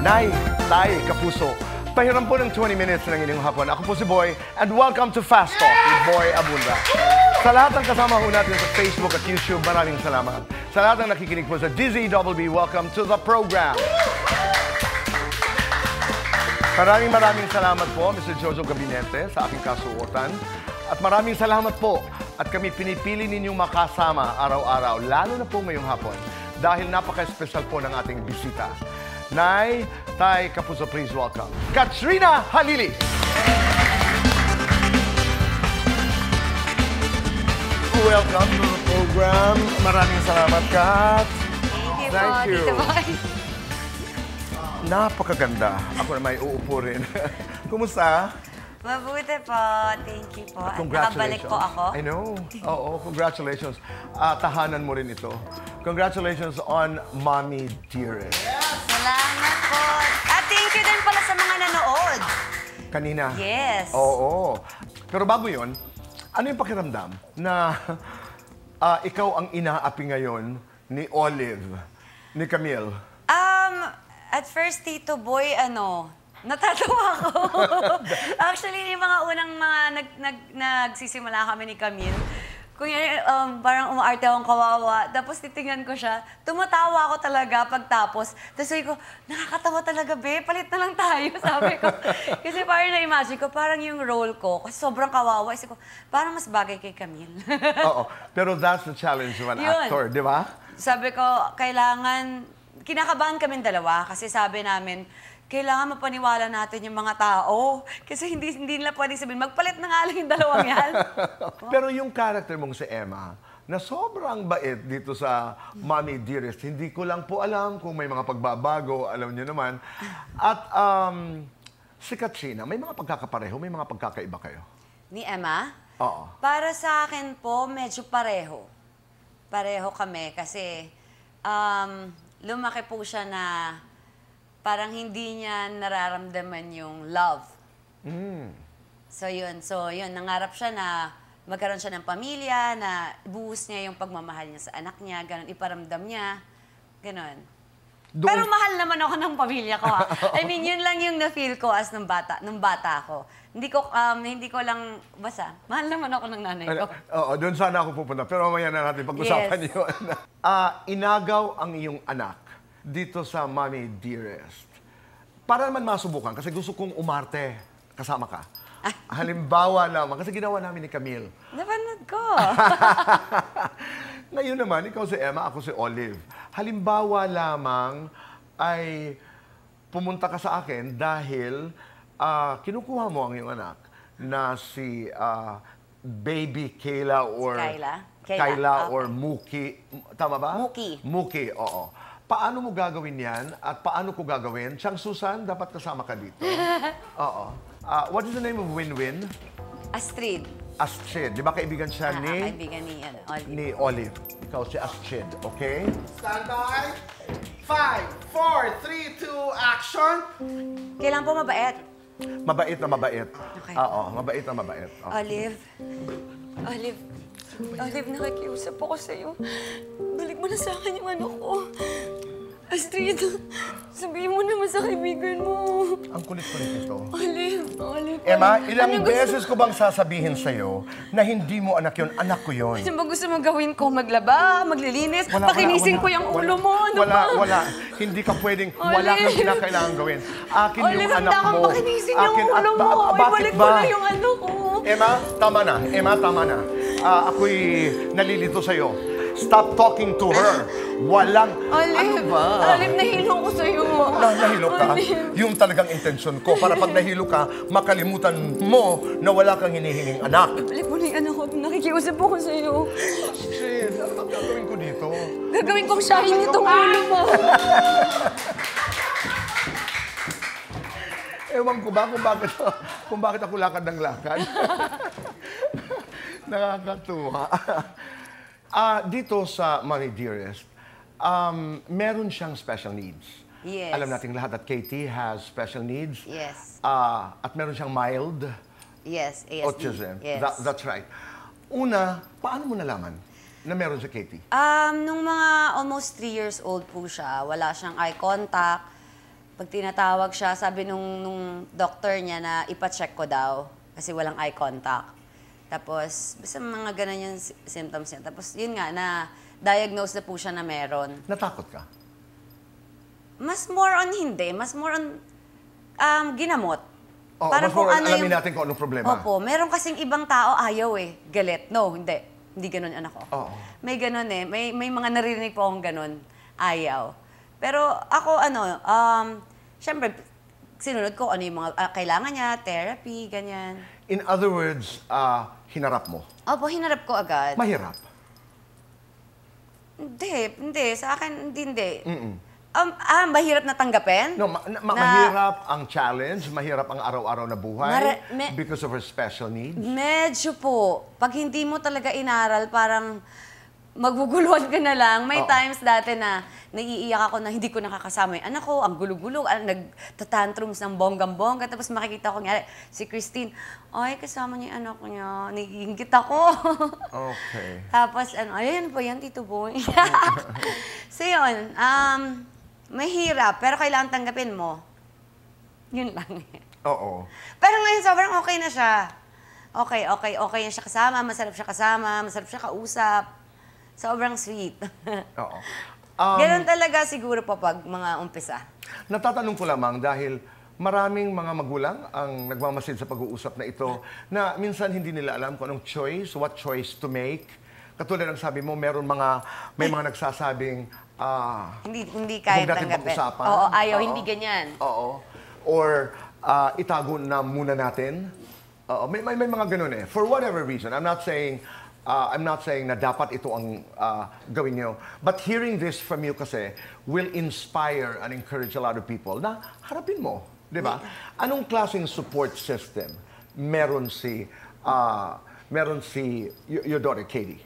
Nay, Tay, Kapuso. Pahiram po ng 20 minutes ng inyong hapon. Ako po si Boy, and welcome to Fast Talk with Boy Abunda. Sa lahat ng kasama ho natin sa Facebook at YouTube, maraming salamat. Sa lahat ng nakikinig po sa DZWB, welcome to the program. Maraming salamat po, Mr. Jojo Gabinete, sa aking kasuotan. At maraming salamat po. At kami pinipili ninyong makasama araw-araw, lalo na po ngayong hapon, dahil napaka-espesyal po ng ating bisita. Nay, Tay, Kapuso, please welcome Katrina Halili. Welcome to the program. Maraming salamat, Kat. Thank you po, Tito Boy. Napakaganda. Ako na may uupo rin. Kumusta? Mabuti po. Thank you po. At Congratulations. nakabalik po ako. I know. Oo, congratulations. Tahanan mo rin ito. Congratulations on Mommy Dearest. Salamat po. At thank you din pala sa mga nanood. Kanina. Yes. Oo. Pero bago yun, ano yung pakiramdam na ikaw ang inaapi ngayon ni Olive, ni Camille? At first, Tito Boy, natatawa ako. Actually, yung mga unang nagsisimula kami ni Camille, parang umaarte akong kawawa. Tapos titingnan ko siya, tumatawa ako talaga pagtapos. Tapos sabi ko, nakakatawa talaga, be, palit na lang tayo, sabi ko. Kasi parang na-imagine ko, parang yung role ko, kasi sobrang kawawa, isip ko, parang mas bagay kay Camille. Oo, pero that's the challenge of an actor, di ba? Sabi ko, kinakabahan kaming dalawa, kasi sabi namin, kailangan mapaniwala natin yung mga tao. Kasi hindi nila pwedeng sabihin, magpalit na nga lang yung dalawang yan. Pero yung character mong si Emma, na sobrang bait dito sa Mommy Dearest, hindi ko lang po alam kung may mga pagbabago, alam niyo naman. At si Katrina, may mga pagkakapareho, may mga pagkakaiba kayo? Ni Emma? Oo. Para sa akin po, medyo pareho. Pareho kami kasi lumaki po siya na parang hindi niya nararamdaman yung love. So yun, nangarap siya na magkaroon siya ng pamilya, na ibuhos niya yung pagmamahal niya sa anak niya, ganun, iparamdam niya, ganun. Pero mahal naman ako ng pamilya ko. I mean, yun lang yung na-feel ko as nung bata ako. Hindi ko lang, basta, mahal naman ako ng nanay ko. Oo, doon sana ako pupunta. Pero mamaya na natin pag-usapan yun. Inagaw ang iyong anak dito sa Mommy Dearest. Para naman masubukan, kasi gusto kong umarte, kasama ka. Halimbawa naman, kasi ginawa namin ni Camille. Napanood ko. Ngayon naman, ikaw si Emma, ako si Olive. Halimbawa lamang ay pumunta ka sa akin dahil kinukuha mo ang iyong anak na si Baby Kayla or Kayla or Muki. Tama ba? Muki, oo. Paano mo gagawin yan at paano ko gagawin? Siyang Susan, dapat kasama ka dito. Oo. What is the name of Win-Win? Astrid. Astrid. Di ba kaibigan siya kaibigan Olive. ni Olive. Ikaw si Astrid, okay? Stand by. 5, 4, 3, 2, action! Kailangan po mabait. Mabait na mabait. Okay. Oo, mabait na mabait. Olive, nakikiusap ako sa'yo. Balik mo na sa akin yung ano ko. Astrid, sabihin mo naman sa kaibigan mo. Ang kulit-kulit ito. Olive. Emma, ilang beses ko bang sasabihin sa'yo na hindi mo anak yun, anak ko yun? Ano ba gusto mong gawin ko? Maglaba, maglilinis, pakinisin ko yung ulo mo. Wala. Hindi ka pwedeng, wala kang kinakailangan gawin. Akin yung anak mo. Olive, pakinisin yung ulo mo. Ibalik mo na yung ano ko. Emma, tama na. Ako'y nalilito sa'yo. Stop talking to her. Walang, ano ba? Olive, nahilo ko sa'yo. Nahilo ka? Yung talagang intensyon ko. Para pag nahilo ka, makalimutan mo na wala kang hinihinging anak. Ibalik mo na yung anak ko. Nakikiusap ako sa'yo. Shit, ano ang gagawin ko dito? Gagawin kong shahin itong ulo mo. Ewan ko ba kung bakit ako lakad ng lakad. Nakakatuwa. Dito sa Mommy Dearest, meron siyang special needs. Yes. Alam nating lahat that Katie has special needs. Yes. At meron siyang mild ASD. autism. Yes. That's right. Una, paano mo nalaman na meron si Katie? Nung mga almost 3 years old po siya, wala siyang eye contact. Pag tinatawag siya, sabi nung doctor niya na ipa-check ko daw kasi walang eye contact. Tapos, basta mga ganun yung symptoms niya. Tapos, yun nga, na-diagnose na po siya na meron. Natakot ka? Mas more on hindi. Mas more on ginamot. Oh, Parang mas more kung ano alamin yung- natin kung anong problema. Opo, meron kasing ibang tao ayaw eh. Galit. No, hindi. Hindi ganun yung anak ko. Oo. May ganun eh. May mga naririnig po akong ganun. Ayaw. Pero ako syempre, sinunod ko ano yung mga kailangan niya, therapy, ganyan. In other words, hinarap mo. Opo, hinarap ko agad. Mahirap. Hindi. Sa akin, hindi. Mm-mm. Mahirap na tanggapin? No, mahirap ang challenge, mahirap ang araw-araw na buhay Mara- because of her special needs. Medyo po. Pag hindi mo talaga inaral, parang maguguluhan ka na lang. May Oo. times dati na naiiyak ako na hindi ko nakakasama yung anak ko, ang gulo-gulo, nagtatantrums ng bonggang-bongga. Tapos makikita ko nga, si Christine, ay, kasama niya yung anak niya. Naiingit ako. Okay. Tapos, ayan po yan, Tito Boy. So yun, mahirap, pero kailangan tanggapin mo. Yun lang. Oo. Pero ngayon, sobrang okay na siya. Okay na siya kasama, masarap siya kausap. Sobrang sweet. Oo. Ganun talaga siguro po pag mga umpisa. Natatanong ko lamang dahil maraming mga magulang ang nagmamasid sa pag-uusap na ito na minsan hindi nila alam kung anong choice, what choice to make. Katulad ng sabi mo, may mga nagsasabing, Hindi kahit huwag natin tanggapin. pag-usapan. Oo, ayaw, Oo. hindi ganyan. Oo. Or itago na muna natin. Oo, may mga ganun eh. For whatever reason. I'm not saying na dapat ito ang gawin nyo. But hearing this from you kasi will inspire and encourage a lot of people na harapin mo. Di ba? Anong klaseng support system meron si your daughter, Katie?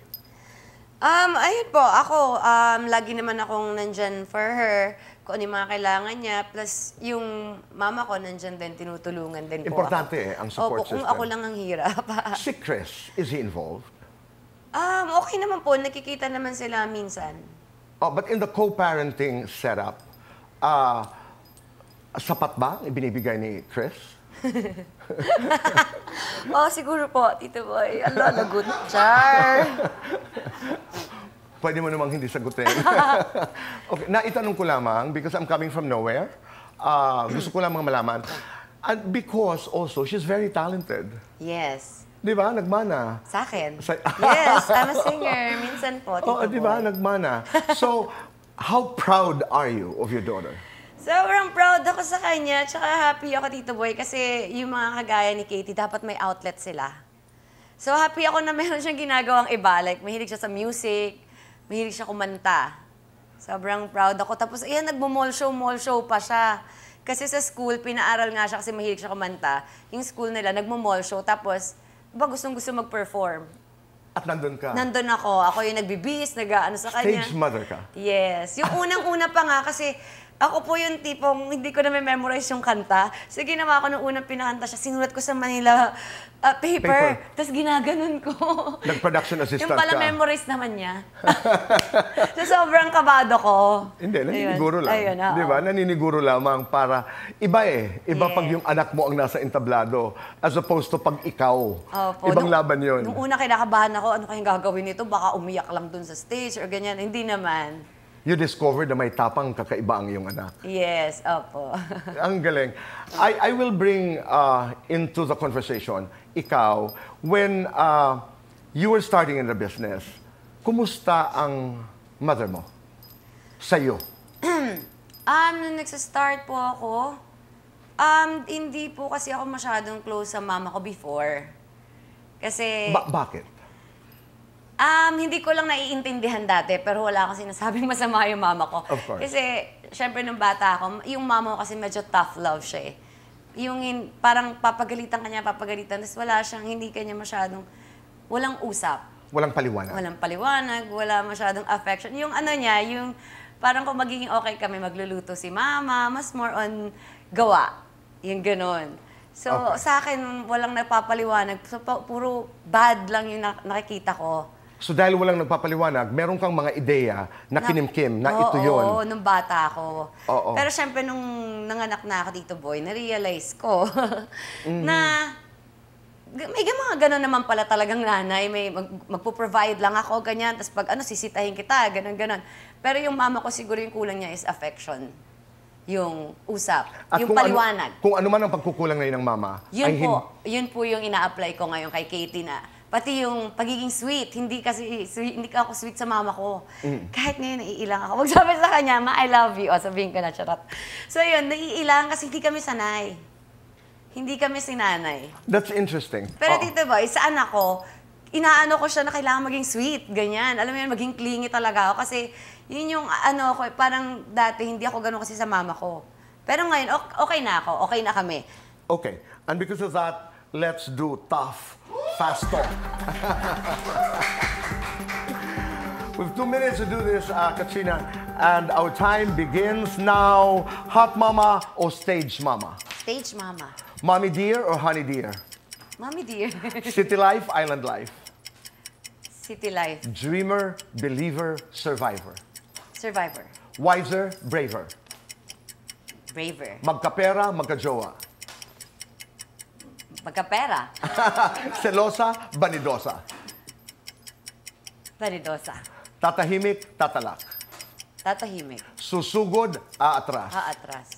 Ayun po, ako, lagi naman akong nandyan for her, kung ano yung mga kailangan niya, plus yung mama ko nandyan din, tinutulungan din po Importante ako. eh, ang support Opo, kung system. ako lang ang hirap. Si Chris, is he involved? Okay naman po, nakikita naman sila minsan. Oh, but in the co-parenting setup, sapat ba ang ibinibigay ni Chris? Siguro po, Tito Boy. Lagot. Char! Pwede mo namang hindi sagutin. Okay, naitanong ko lamang because I'm coming from nowhere. Gusto ko lamang malaman. And because also, she's very talented. Yes. Di ba? Nagmana. Sa akin? Sa- Yes, I'm a singer. Minsan po, Tito Oo, di ba? Boy. Nagmana. So, how proud are you of your daughter? Sobrang proud ako sa kanya, tsaka happy ako, Tito Boy, kasi yung mga kagaya ni Katie, dapat may outlet sila. So happy ako na meron siyang ginagawang iba, like mahilig siya sa music, mahilig siya kumanta. Sobrang proud ako. Tapos ayan, mall show pa siya. Kasi sa school, pinaaral nga siya kasi mahilig siya kumanta. Yung school nila, mall show, tapos gustong-gusto mag-perform. At nandun ka. Nandun ako yung nagbibis, nag-ano sa kanya. Stage mother ka. Yes. Yung unang-una pa nga kasi ako po yung tipong hindi ko na memorize yung kanta. So ginawa ko nung unang pinakanta siya, sinulat ko sa Manila paper. Tapos ginaganon ko. Nag-production assistant Yung pala ka. memorize naman niya. So sobrang kabado ko. Hindi, naniniguro lang. Ayun, oo. Di ba? Naniniguro lamang para iba eh. Iba Yes. pag yung anak mo ang nasa entablado as opposed to pag ikaw. Opo. Ibang laban yun. Nung una kinakabahan ako, ano kayang gagawin nito? Baka umiyak lang dun sa stage or ganyan. Hindi naman. You discovered na may tapang kakaiba ang iyong anak. Yes, opo. Ang galing. I will bring into the conversation, ikaw, when you were starting in the business, kumusta ang mother mo? Sa'yo? Nung nagsa-start po ako, hindi po kasi ako masyadong close sa mama ko before. Kasi, Bakit? hindi ko lang naiintindihan dati, pero wala akong sinasabing masama yung mama ko. Of course. Kasi, syempre nung bata ako, yung mama ko kasi medyo tough love siya eh. Yung parang papagalitan kanya, tapos wala siyang, hindi kanya masyadong, walang usap. Walang paliwanag. Walang paliwanag, wala masyadong affection. Yung ano niya, yung parang kung magiging okay kami, magluluto si mama, mas more on gawa. Yung ganon. So, Okay. sa akin, walang nagpapaliwanag. So, puro bad lang yung nakikita ko. So dahil walang nagpapaliwanag, meron kang mga ideya na kinimkim na ito yun. Oo, nung bata ako. Oo. Pero syempre, nung nanganak na ako, Tito Boy, na-realize ko na may mga gano'n naman pala talagang nanay. May magpo-provide lang ako, ganyan. Tapos pag sisitahin kita, gano'n. Pero yung mama ko siguro yung kulang niya is affection. Yung usap, At yung paliwanag. Kung ano man ang pagkukulang ngayon ng mama, Yun po yung ina-apply ko ngayon kay Katie na pati yung pagiging sweet, hindi ako sweet sa mama ko. Kahit ngayon naiilang ako. Magsabi sa kanya, Ma, I love you. O, sabihin ko na, charot. So yun, naiilang kasi hindi kami sanay. Hindi kami sinanay. That's interesting. Pero Tito Boy, sa anak ko, inaano ko siya na kailangan maging sweet, ganyan. Alam mo yun, maging clingy talaga ako. Kasi yun yung ko, parang dati hindi ako ganun kasi sa mama ko. Pero ngayon, okay na ako. Okay na kami. Okay. And because of that, let's do tough, fast talk. We have 2 minutes to do this, Katrina. And our time begins now. Hot mama or stage mama? Stage mama. Mommy dear or honey dear? Mommy dear. City life, island life? City life. Dreamer, believer, survivor? Survivor. Wiser, braver? Braver. Magkapera, magkajowa? Magkapera. Selosa, banidosa? Vanidosa. Tatahimik, tatalak? Tatahimik. Susugod, aatras? Aatras.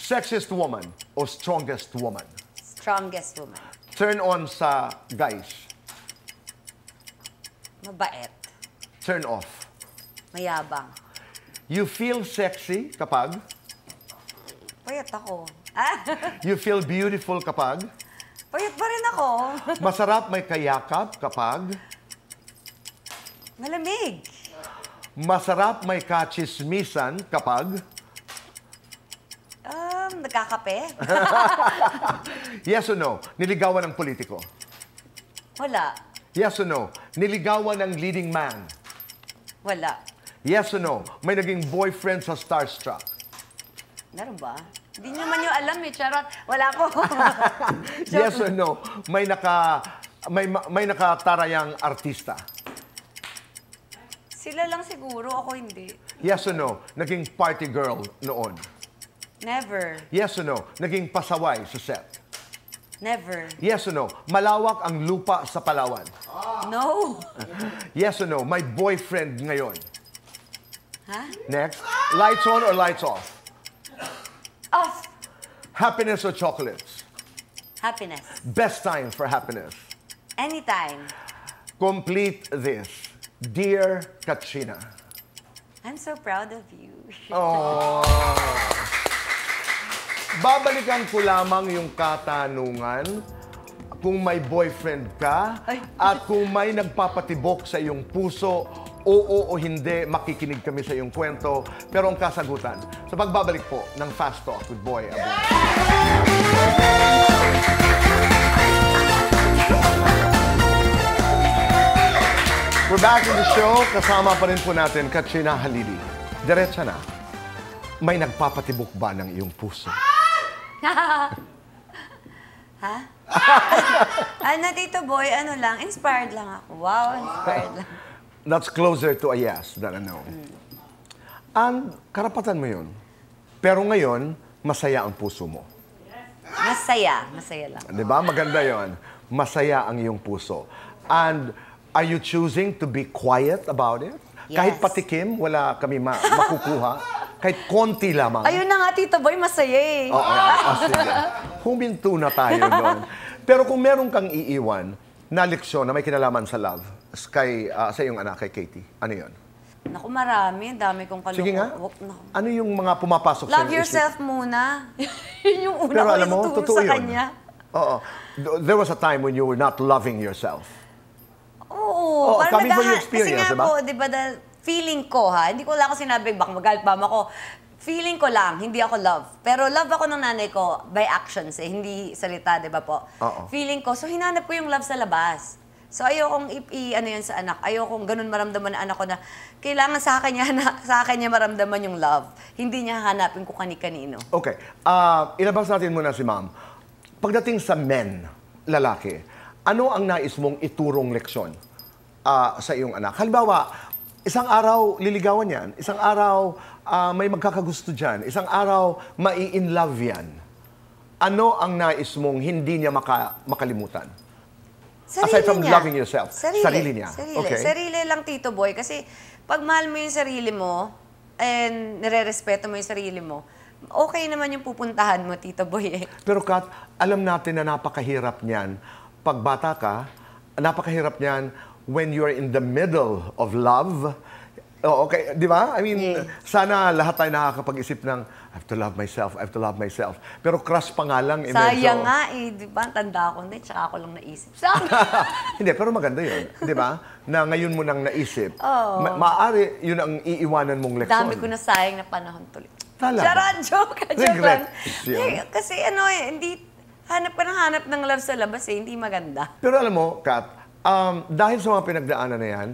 Sexiest woman or strongest woman? Strongest woman. Turn on sa guys. Mabait. Turn off. Mayabang. You feel sexy kapag? Payat ako. You feel beautiful kapag? Payat pa rin ako. Masarap may kayakap kapag? Malamig. Masarap may kachismisan kapag? Nagkakape? Yes or no? Niligawan ng politiko? Wala. Yes or no? Niligawan ng leading man? Wala. Yes or no? May naging boyfriend sa Starstruck? Meron ba? Hindi nyo man yung alam eh, charot. Wala po. Yes or no? May nakatarayang artista? Sila lang siguro, ako hindi. Yes or no? Naging party girl noon? Never. Yes or no? Naging pasaway sa set? Never. Yes or no? Malawak ang lupa sa Palawan? No. Yes or no? May boyfriend ngayon? Ha? Next. Lights on or lights off? Off. Happiness or chocolates? Happiness. Best time for happiness? Anytime. Complete this. Dear Katrina. I'm so proud of you. Oh. Babalikan ko lamang yung katanungan kung may boyfriend ka at kung may nagpapatibok sa iyong puso, oo o hindi, makikinig kami sa iyong kwento. Pero ang kasagutan, sa pagbabalik po ng Fast Talk with Boy Abunda. We're back in the show. Kasama pa rin po natin, Katrina Halili. Diretsa na. May nagpapatibok ba ng iyong puso? Ha? Tito Boy, lang, inspired lang ako. Wow, inspired lang. That's closer to a yes than a no. And karapatan mo yun. Pero ngayon, masaya ang puso mo. Masaya lang. Di ba? Maganda yon. Masaya ang iyong puso. And are you choosing to be quiet about it? Yes. Kahit patikim, wala kami makukuha. Kahit konti lamang. Ayun na nga, Tito Boy, masaya eh. Oo, sige. Huminto na tayo doon. Pero kung meron kang iiwan na leksyon na may kinalaman sa love sa iyong anak, kay Katie, ano yun? Naku, marami. Dami kong kaloko. Sige nga. Ano yung mga pumapasok sa Love iyong yourself muna. Yun yung una Pero ko alam mo, ituturo totoo sa yun. kanya. Oo. There was a time when you were not loving yourself. Oo. Oh, coming from your Kasi experience, nga diba? po, di ba, feeling ko ha, hindi ko lang ako sinabi, baka magalit pa ako. Feeling ko lang, hindi ako love. Pero love ako ng nanay ko by actions eh, hindi salita, di ba po? Oo. Feeling ko, so hinanap ko yung love sa labas. So ayokong ano yun sa anak, ayokong ganun maramdaman na anak ko na kailangan sa akin niya maramdaman yung love. Hindi niya hanapin ko kani-kanino. Okay. Ilabas natin muna si Ma'am. Pagdating sa men, lalaki, ano ang nais mong iturong leksyon sa iyong anak. Halimbawa, isang araw liligawan yan, isang araw may magkakagusto dyan, isang araw mai-in love yan. Ano ang nais mong hindi niya makalimutan? Aside from loving yourself. Sarili niya. Okay. Sarili lang, Tito Boy. Kasi pag mahal mo yung sarili mo, and nire-respeto mo yung sarili mo, okay naman yung pupuntahan mo, Tito Boy. Pero Kat, alam natin na napakahirap niyan. Pag bata ka, napakahirap niyan when you're in the middle of love. Oh, okay, di ba? I mean, sana lahat tayo nakakapag-isip ng, I have to love myself, I have to love myself. Pero crush pa nga lang. Sayang nga eh, di ba? Tanda ko na, tsaka ako lang naisip. Hindi, pero maganda yun. Di ba? Na ngayon mo nang naisip. Maaari, yun ang iiwanan mong leksyon. Dami ko na sayang na panahon tuloy. Talaga? Charot, joke lang. Regret. Kasi hindi, hanap ng love sa labas eh, hindi maganda. Pero alam mo, Kat, dahil sa mga pinagdaanan na yan,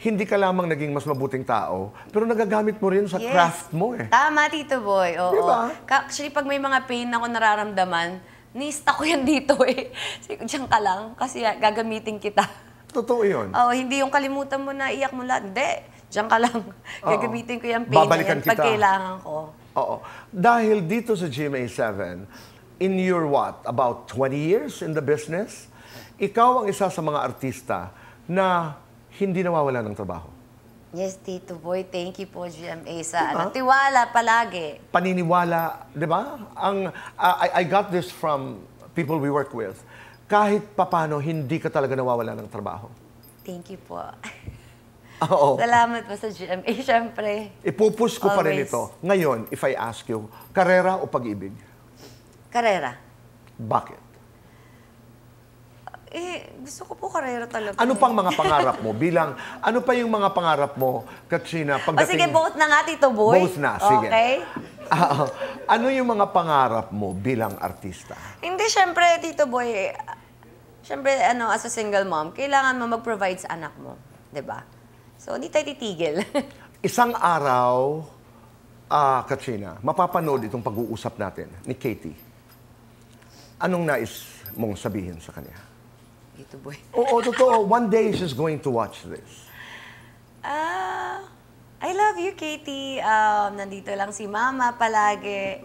hindi ka lamang naging mas mabuting tao, pero nagagamit mo rin sa craft mo eh. Tama, Tito Boy. Oo. Diba? Actually, pag may mga pain ako nararamdaman, ni-stack ko yan dito eh. Diyan ka lang, kasi gagamitin kita. Totoo yun. Oo, hindi yung kalimutan mo na iyak mo lahat. Hindi, diyan ka lang. Gagamitin ko yung pain Babalikan na yan pag kita. kailangan ko. Oo. Dahil dito sa GMA7, in your about 20 years in the business, ikaw ang isa sa mga artista na hindi nawawala ng trabaho. Yes, Tito Boy. Thank you po, GMA, sa tiwala palagi. Paniniwala, di ba? I got this from people we work with. Kahit papano, hindi ka talaga nawawala ng trabaho. Thank you po. Oo. Salamat po sa GMA, syempre. Ipupush ko pa rin Always. ito. Ngayon, if I ask you, karera o pag-ibig? Karera. Bakit? Gusto ko po karera talaga. Ano pang mga pangarap mo bilang, ano pa yung mga pangarap mo, Katrina, pagdating... sige, both na nga, Tito Boy. Both na, sige. Okay? Ano yung mga pangarap mo bilang artista? Hindi, syempre, Tito Boy, syempre, as a single mom, kailangan mo mag-provide sa anak mo. 'Di ba? So, hindi tayo titigil. Isang araw, Katrina, mapapanood itong pag-uusap natin ni Katie. Anong nais mong sabihin sa kanya? Tito Boy. Oo, totoo. One day she's going to watch this. I love you, Katie. Nandito lang si Mama palagi.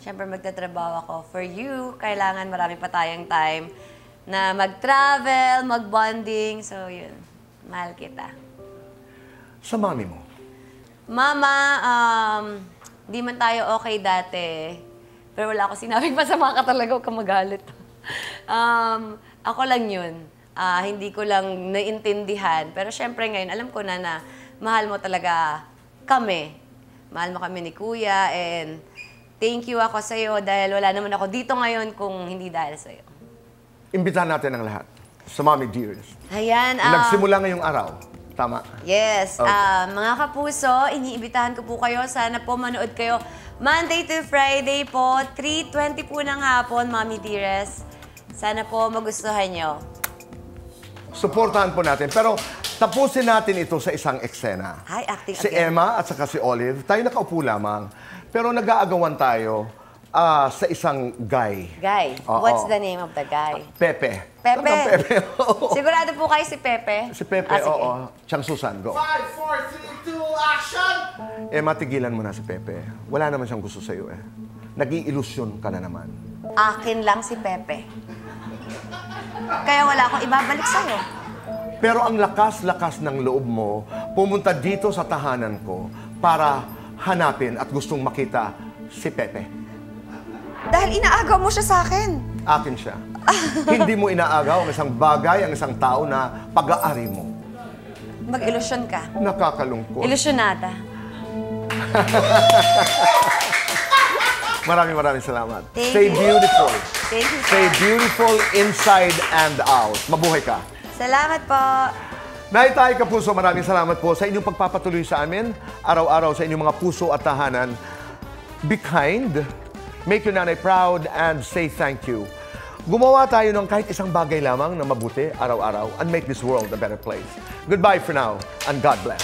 Siyempre, magtatrabaho ako for you. Kailangan marami pa tayong time na mag-travel, mag-bonding. So, yun. Mahal kita. Sa mami mo? Mama, di man tayo okay dati. Pero wala ako sinabing masama ka talaga, huwag ka magalit. Ako lang yun. Hindi ko lang naintindihan. Pero syempre ngayon, alam ko na mahal mo talaga kami. Mahal mo kami ni Kuya. And thank you ako sa'yo dahil wala naman ako dito ngayon kung hindi dahil sa'yo. Imbitahan natin ang lahat sa Mommy Dearest. Ayan. Nagsimula ngayong araw. Tama? Yes. Okay. Mga kapuso, iniibitahan ko po kayo. Sana po manood kayo Monday to Friday po, 3:20 po ng hapon, Mommy Dearest. Sana po magustuhan nyo. Suportahan po natin. Pero tapusin natin ito sa isang eksena. Hi, acting Si again. Emma at saka si Olive, tayo nakaupo lamang. Pero nag-aagawan tayo sa isang guy. Guy. Oo. What's the name of the guy? Pepe. Pepe. Talagang Pepe. Oo. Sigurado po kayo si Pepe? Si Pepe, sige. oo. Chang Susan, go. 5, 4, 3, 2, action! Emma, tigilan mo na si Pepe. Wala naman siyang gusto sa'yo eh. Nag-iilusyon ka na naman. Akin lang si Pepe. Kaya wala akong ibabalik sa'yo. Pero ang lakas-lakas ng loob mo, pumunta dito sa tahanan ko para hanapin at gustong makita si Pepe. Dahil inaagaw mo siya sa akin. Akin siya. Hindi mo inaagaw ang isang bagay, ang isang tao na pag-aari mo. Mag-ilusyon ka. Nakakalungkot. Ilusyonada. Maraming salamat. Thank Stay you. beautiful. Thank you, Stay sir. beautiful inside and out. Mabuhay ka. Salamat po. Naitay Kapuso, maraming salamat po sa inyong pagpapatuloy sa amin. Araw-araw sa inyong mga puso at tahanan. Be kind, make your nanay proud, and say thank you. Gumawa tayo ng kahit isang bagay lamang na mabuti araw-araw and make this world a better place. Goodbye for now, and God bless.